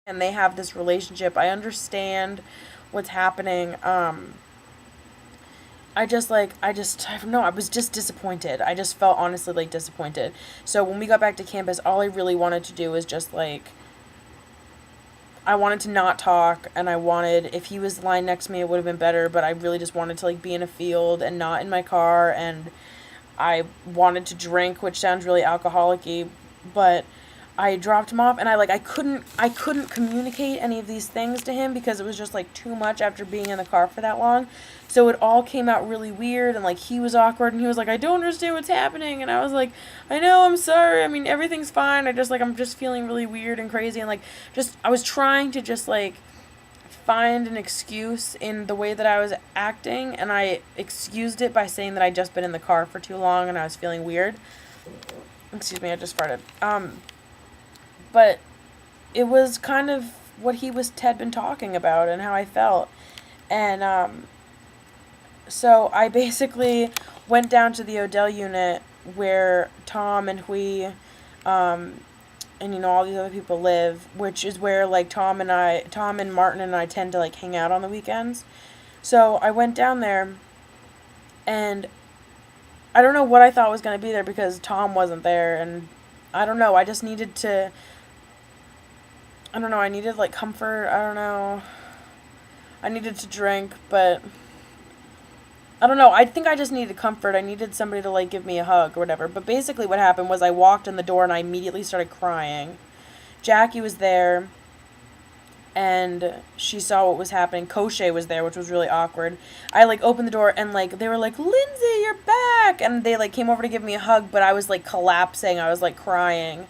and they have this relationship. I understand what's happening. I don't know, I was just disappointed. I just felt honestly like disappointed. So when we got back to campus, all I really wanted to do was just like, I wanted to not talk, and I wanted, if he was lying next to me, it would have been better, but I really just wanted to like be in a field and not in my car, and I wanted to drink, which sounds really alcoholic-y, but I dropped him off, and I couldn't communicate any of these things to him because it was just like too much after being in the car for that long. So it all came out really weird, and like he was awkward, and he was like, I don't understand what's happening, and I was like, I know, I'm sorry, I mean, everything's fine, I'm just feeling really weird and crazy, and like, just, I was trying to just like find an excuse in the way that I was acting, and I excused it by saying that I'd just been in the car for too long and I was feeling weird. Excuse me, I just farted. But it was kind of what had been talking about and how I felt. And so I basically went down to the Odell unit where Tom and Hui, and all these other people live, which is where like Tom and Martin and I tend to like hang out on the weekends. So I went down there, and I don't know what I thought was going to be there because Tom wasn't there, and I don't know, I just needed to, I don't know, I needed like comfort, I don't know, I needed to drink, but I don't know, I think I just needed comfort, I needed somebody to like give me a hug or whatever. But basically what happened was I walked in the door and I immediately started crying. Jackie was there, and she saw what was happening. Koshe was there, which was really awkward. I like opened the door, and like they were like, Lindsay, you're back, and they like came over to give me a hug, but I was like collapsing, I was like crying.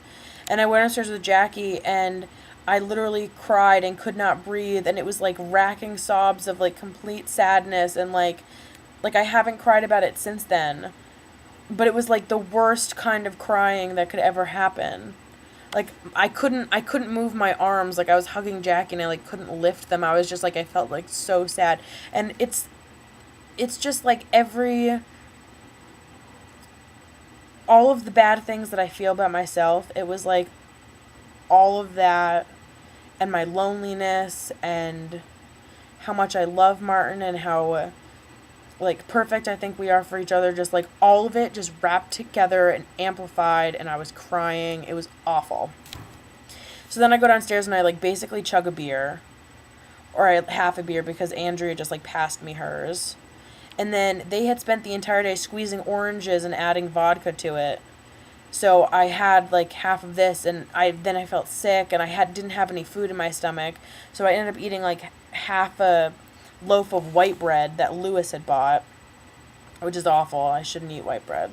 And I went upstairs with Jackie, and I literally cried and could not breathe, and it was like racking sobs of like complete sadness, and like I haven't cried about it since then. But it was like the worst kind of crying that could ever happen. Like I couldn't move my arms, like I was hugging Jackie and I like couldn't lift them. I was just like, I felt like so sad. And it's just like all of the bad things that I feel about myself, it was like all of that, and my loneliness, and how much I love Martin, and how like perfect I think we are for each other, just like all of it just wrapped together and amplified, and I was crying. It was awful. So then I go downstairs and I like basically chug a beer, or half a beer, because Andrea just like passed me hers. And then they had spent the entire day squeezing oranges and adding vodka to it. So I had like half of this, and I felt sick, and I didn't have any food in my stomach. So I ended up eating like half a loaf of white bread that Lewis had bought, which is awful. I shouldn't eat white bread.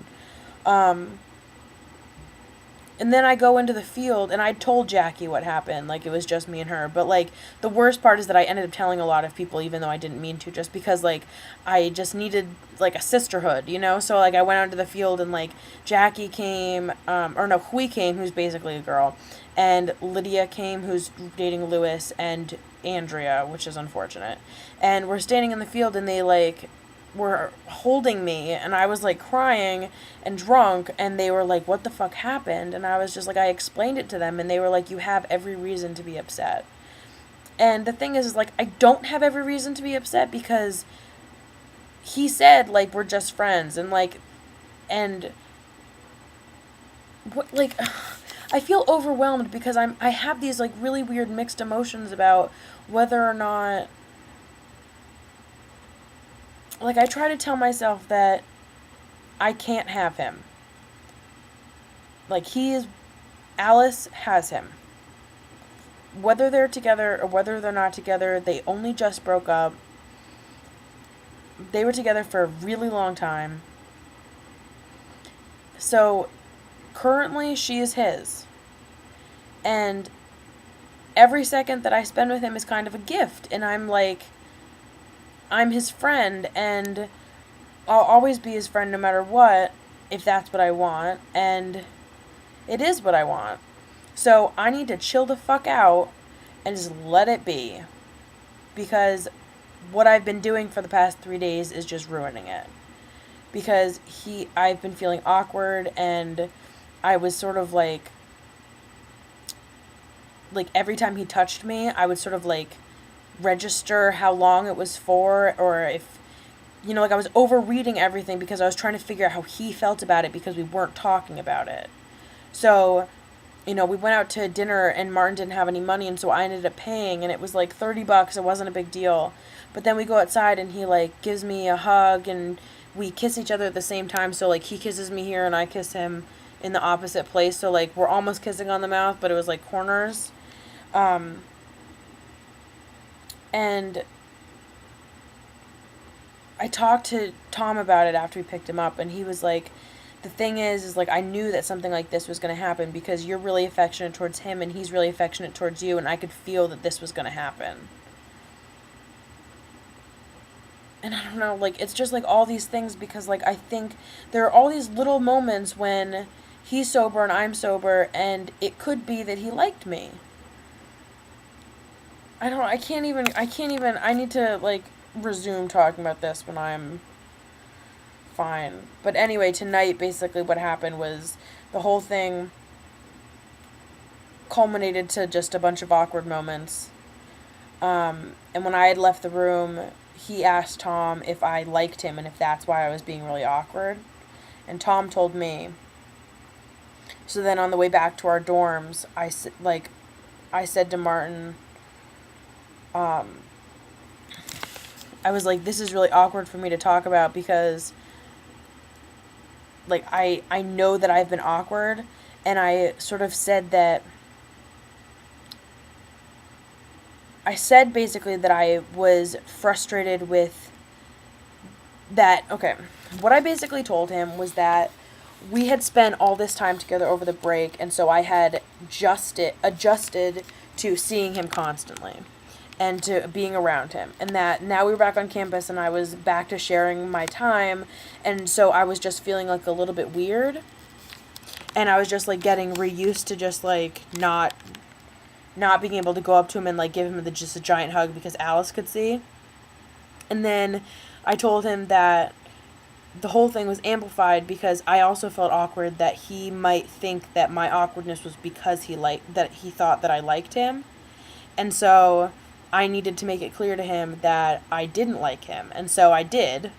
And then I go into the field, and I told Jackie what happened. Like, it was just me and her. But, like, the worst part is that I ended up telling a lot of people, even though I didn't mean to, just because, like, I just needed, like, a sisterhood, you know? So, like, I went out to the field, and, like, Jackie came, or no, Hui came, who's basically a girl, and Lydia came, who's dating Lewis, and Andrea, which is unfortunate. And we're standing in the field, and they, like, were holding me, and I was like crying and drunk, and they were like, what the fuck happened? And I was just like, I explained it to them, and they were like, you have every reason to be upset. And the thing is like, I don't have every reason to be upset, because he said like we're just friends, and like, and what, like, I feel overwhelmed because I have these like really weird mixed emotions about whether or not, like, I try to tell myself that I can't have him. Like, Alice has him. Whether they're together or whether they're not together, they only just broke up. They were together for a really long time. So, currently, she is his. And every second that I spend with him is kind of a gift. And I'm like, I'm his friend, and I'll always be his friend no matter what, if that's what I want, and it is what I want. So I need to chill the fuck out and just let it be, because what I've been doing for the past 3 days is just ruining it. Because I've been feeling awkward, and I was sort of like like, every time he touched me, I would sort of, like, register how long it was for, or if, you know, like, I was overreading everything because I was trying to figure out how he felt about it because we weren't talking about it. So, you know, we went out to dinner and Martin didn't have any money, and so I ended up paying, and it was like $30. It wasn't a big deal. But then we go outside and he, like, gives me a hug, and we kiss each other at the same time. So, like, he kisses me here and I kiss him in the opposite place. So, like, we're almost kissing on the mouth, but it was like corners. And I talked to Tom about it after we picked him up, and he was like, the thing is like, I knew that something like this was going to happen because you're really affectionate towards him and he's really affectionate towards you, and I could feel that this was going to happen. And I don't know, like, it's just like all these things because, like, I think there are all these little moments when he's sober and I'm sober, and it could be that he liked me. I can't even, I need to, like, resume talking about this when I'm fine. But anyway, tonight, basically what happened was the whole thing culminated to just a bunch of awkward moments. And when I had left the room, he asked Tom if I liked him and if that's why I was being really awkward. And Tom told me. So then on the way back to our dorms, I said to Martin, I was like, this is really awkward for me to talk about because, like, I know that I've been awkward, and I sort of said that, I said basically that I was frustrated with that, okay, what I basically told him was that we had spent all this time together over the break, and so I had adjusted to seeing him constantly and to being around him, and that now we were back on campus and I was back to sharing my time, and so I was just feeling like a little bit weird, and I was just like getting reused to just like not being able to go up to him and like give him just a giant hug because Alice could see. And then I told him that the whole thing was amplified because I also felt awkward that he might think that my awkwardness was because he thought that I liked him. And so I needed to make it clear to him that I didn't like him. And so I did.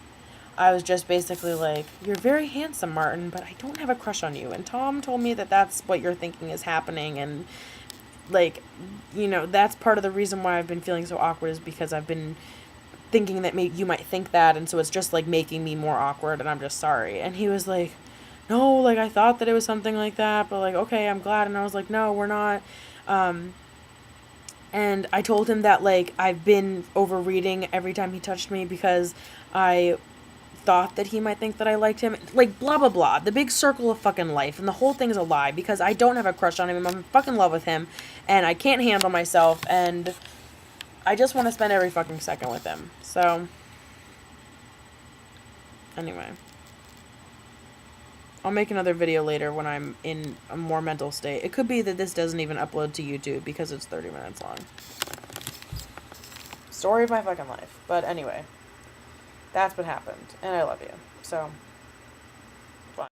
I was just basically like, you're very handsome, Martin, but I don't have a crush on you. And Tom told me that that's what you're thinking is happening. And, like, you know, that's part of the reason why I've been feeling so awkward is because I've been thinking that maybe you might think that. And so it's just, like, making me more awkward. And I'm just sorry. And he was like, no, like, I thought that it was something like that. But, like, okay, I'm glad. And I was like, no, we're not. And I told him that, like, I've been overreading every time he touched me because I thought that he might think that I liked him. Like, blah, blah, blah. The big circle of fucking life. And the whole thing's a lie because I don't have a crush on him. I'm in fucking love with him. And I can't handle myself. And I just want to spend every fucking second with him. So, anyway. I'll make another video later when I'm in a more mental state. It could be that this doesn't even upload to YouTube because it's 30 minutes long. Story of my fucking life. But anyway, that's what happened. And I love you. So...